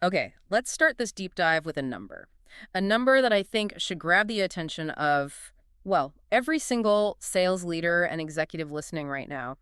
Okay, let's start this deep dive with a number. A number that I think should grab the attention of, well, every single sales leader and executive listening right now.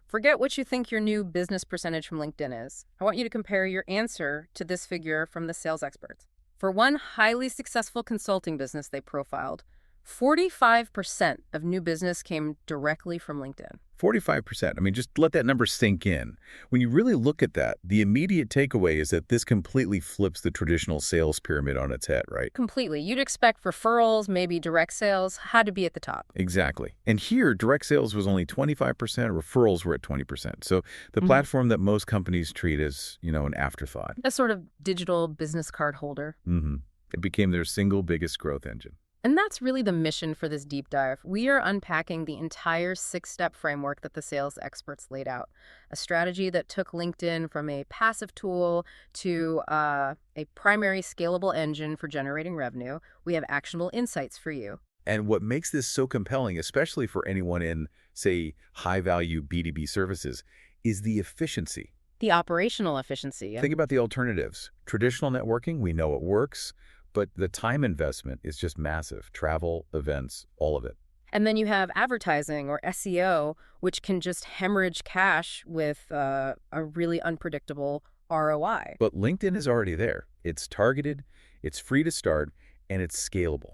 Forget what you think your new business percentage from LinkedIn is. I want you to compare your answer to this figure from the sales experts. For one highly successful consulting business they profiled, 45% of new business came directly from LinkedIn. 45%. I mean, just let that number sink in. When you really look at that, the immediate takeaway is that this completely flips the traditional sales pyramid on its head, right? Completely. You'd expect referrals, maybe direct sales, had to be at the top. Exactly. And here, direct sales was only 25%, referrals were at 20%. So the platform that most companies treat as, an afterthought. A sort of digital business card holder. It became their single biggest growth engine. And that's really the mission for this deep dive. We are unpacking the entire 6-step framework that the sales experts laid out, a strategy that took LinkedIn from a passive tool to a primary scalable engine for generating revenue. We have actionable insights for you. And what makes this so compelling, especially for anyone in, say, high-value B2B services, is the efficiency. The operational efficiency. Think about the alternatives. Traditional networking, we know it works. But the time investment is just massive. Travel, events, all of it. And then you have advertising or SEO, which can just hemorrhage cash with a really unpredictable ROI. But LinkedIn is already there. It's targeted, it's free to start, and it's scalable.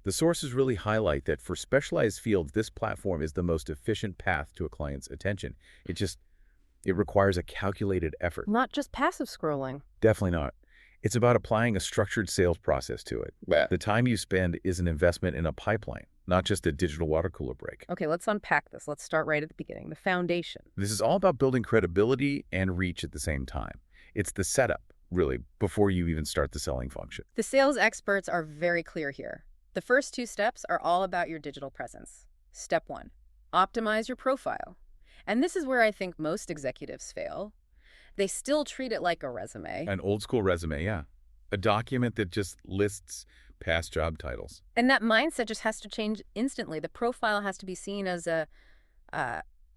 The sources really highlight that for specialized fields, this platform is the most efficient path to a client's attention. It requires a calculated effort. Not just passive scrolling. Definitely not. It's about applying a structured sales process to it. The time you spend is an investment in a pipeline, not just a digital water cooler break. Okay, let's unpack this. Let's start right at the beginning, the foundation. This is all about building credibility and reach at the same time. It's the setup, really, before you even start the selling function. The sales experts are very clear here. The first 2 steps are all about your digital presence. Step 1, optimize your profile. And this is where I think most executives fail. They still treat it like a resume. An old school resume, yeah. A document that just lists past job titles. And that mindset just has to change instantly. The profile has to be seen as a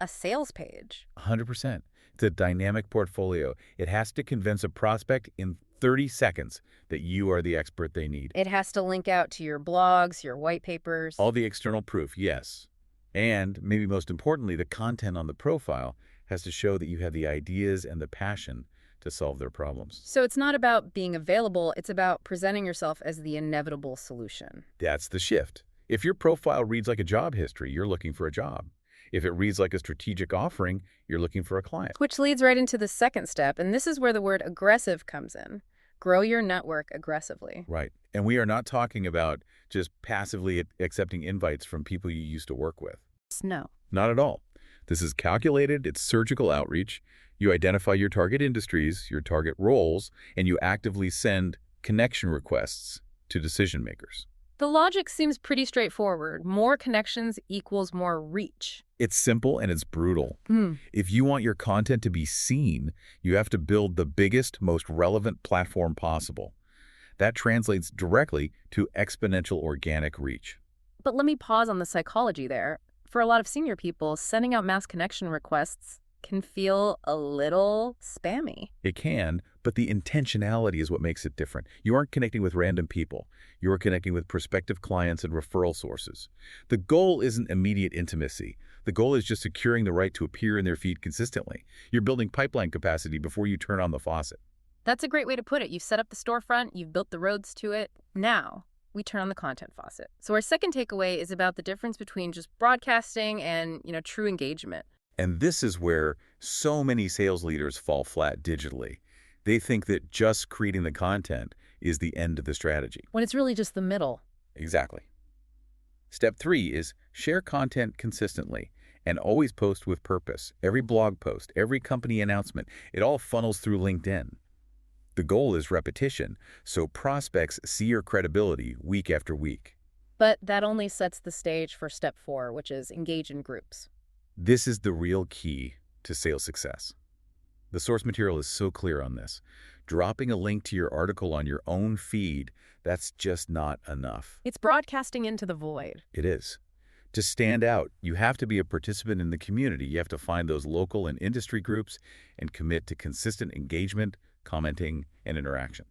sales page. 100%. It's a dynamic portfolio. It has to convince a prospect in 30 seconds that you are the expert they need. It has to link out to your blogs, your white papers. All the external proof, yes. And maybe most importantly, the content on the profile has to show that you have the ideas and the passion to solve their problems. So it's not about being available, it's about presenting yourself as the inevitable solution. That's the shift. If your profile reads like a job history, you're looking for a job. If it reads like a strategic offering, you're looking for a client. Which leads right into the second step, and this is where the word aggressive comes in. Grow your network aggressively. Right. And we are not talking about just passively accepting invites from people you used to work with. No. Not at all. This is calculated, it's surgical outreach. You identify your target industries, your target roles, and you actively send connection requests to decision makers. The logic seems pretty straightforward. More connections equals more reach. It's simple and it's brutal. If you want your content to be seen, you have to build the biggest, most relevant platform possible. That translates directly to exponential organic reach. But let me pause on the psychology there. For a lot of senior people, sending out mass connection requests can feel a little spammy. It can, but the intentionality is what makes it different. You aren't connecting with random people. You are connecting with prospective clients and referral sources. The goal isn't immediate intimacy. The goal is just securing the right to appear in their feed consistently. You're building pipeline capacity before you turn on the faucet. That's a great way to put it. You've set up the storefront, you've built the roads to it. Now, we turn on the content faucet. So our second takeaway is about the difference between just broadcasting and, true engagement. And this is where so many sales leaders fall flat digitally. They think that just creating the content is the end of the strategy. When it's really just the middle. Exactly. Step 3 is share content consistently and always post with purpose. Every blog post, every company announcement, it all funnels through LinkedIn. The goal is repetition, so prospects see your credibility week after week. But that only sets the stage for step 4, which is engage in groups. This is the real key to sales success. The source material is so clear on this. Dropping a link to your article on your own feed, that's just not enough. It's broadcasting into the void. It is. To stand out, you have to be a participant in the community. You have to find those local and industry groups and commit to consistent engagement commenting, and interaction.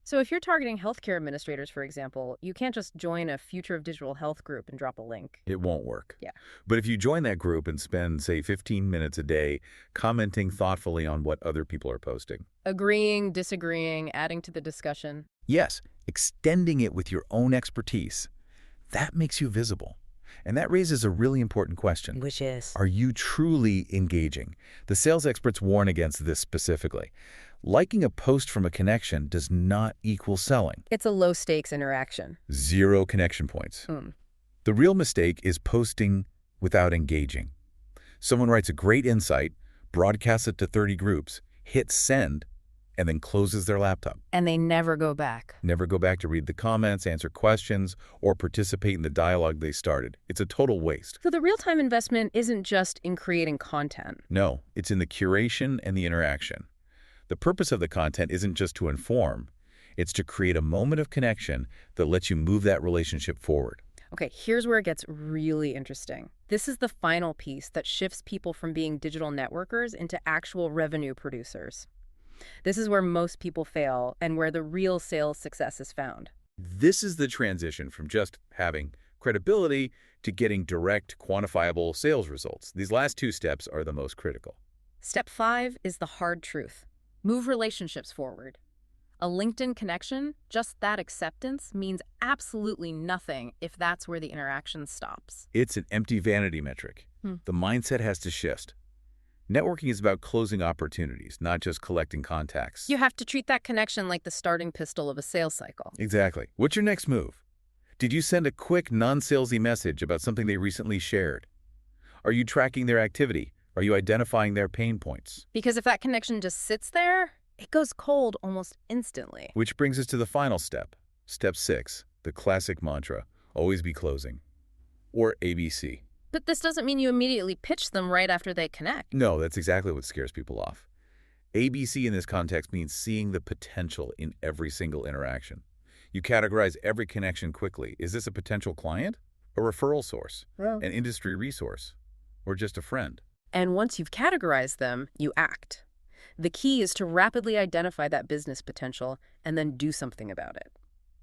So if you're targeting healthcare administrators, for example, you can't just join a Future of Digital Health group and drop a link. It won't work. Yeah. But if you join that group and spend, say, 15 minutes a day commenting thoughtfully on what other people are posting. Agreeing, disagreeing, adding to the discussion. Yes, extending it with your own expertise. That makes you visible. And that raises a really important question. Which is? Are you truly engaging? The sales experts warn against this specifically. Liking a post from a connection does not equal selling. It's a low-stakes interaction. 0 connection points. Hmm. The real mistake is posting without engaging. Someone writes a great insight, broadcasts it to 30 groups, hits send, and then closes their laptop. And they never go back. Never go back to read the comments, answer questions, or participate in the dialogue they started. It's a total waste. So the real-time investment isn't just in creating content. No, it's in the curation and the interaction. The purpose of the content isn't just to inform. It's to create a moment of connection that lets you move that relationship forward. Okay, here's where it gets really interesting. This is the final piece that shifts people from being digital networkers into actual revenue producers. This is where most people fail and where the real sales success is found. This is the transition from just having credibility to getting direct, quantifiable sales results. These last 2 steps are the most critical. Step 5 is the hard truth. Move relationships forward. A LinkedIn connection, just that acceptance, means absolutely nothing if that's where the interaction stops. It's an empty vanity metric. The mindset has to shift. Networking is about closing opportunities, not just collecting contacts. You have to treat that connection like the starting pistol of a sales cycle. Exactly. What's your next move? Did you send a quick, non-salesy message about something they recently shared? Are you tracking their activity? Are you identifying their pain points? Because if that connection just sits there, it goes cold almost instantly. Which brings us to the final step. Step 6, the classic mantra, always be closing. Or ABC. But this doesn't mean you immediately pitch them right after they connect. No, that's exactly what scares people off. ABC in this context means seeing the potential in every single interaction. You categorize every connection quickly. Is this a potential client? A referral source? An industry resource? Or just a friend? And once you've categorized them, you act. The key is to rapidly identify that business potential and then do something about it.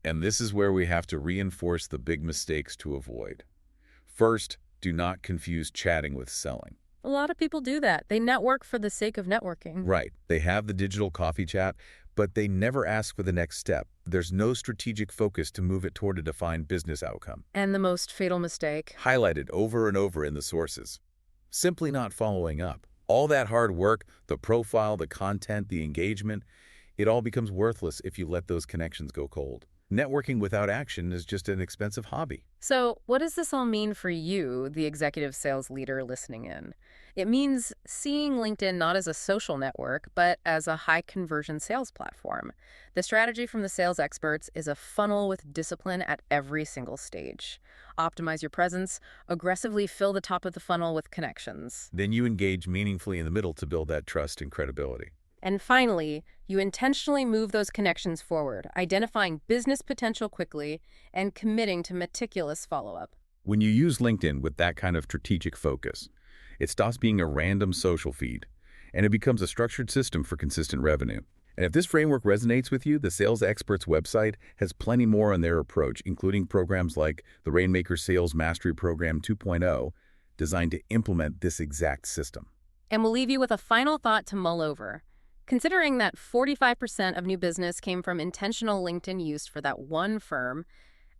And this is where we have to reinforce the big mistakes to avoid. First, do not confuse chatting with selling. A lot of people do that. They network for the sake of networking. Right. They have the digital coffee chat, but they never ask for the next step. There's no strategic focus to move it toward a defined business outcome. And the most fatal mistake? Highlighted over and over in the sources. Simply not following up. All that hard work, the profile, the content, the engagement, it all becomes worthless if you let those connections go cold. Networking without action is just an expensive hobby. So what does this all mean for you, the executive sales leader listening in? It means seeing LinkedIn not as a social network, but as a high-conversion sales platform. The strategy from the sales experts is a funnel with discipline at every single stage. Optimize your presence, aggressively fill the top of the funnel with connections. Then you engage meaningfully in the middle to build that trust and credibility. And finally, you intentionally move those connections forward, identifying business potential quickly and committing to meticulous follow-up. When you use LinkedIn with that kind of strategic focus, it stops being a random social feed, and it becomes a structured system for consistent revenue. And if this framework resonates with you, the Sales Experts website has plenty more on their approach, including programs like the Rainmaker Sales Mastery Program 2.0, designed to implement this exact system. And we'll leave you with a final thought to mull over. Considering that 45% of new business came from intentional LinkedIn use for that one firm,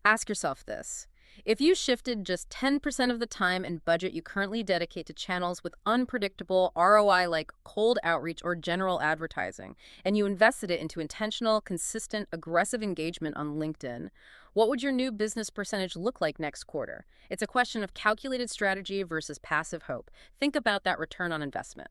ask yourself this. If you shifted just 10% of the time and budget you currently dedicate to channels with unpredictable ROI like cold outreach or general advertising, and you invested it into intentional, consistent, aggressive engagement on LinkedIn, what would your new business percentage look like next quarter? It's a question of calculated strategy versus passive hope. Think about that return on investment.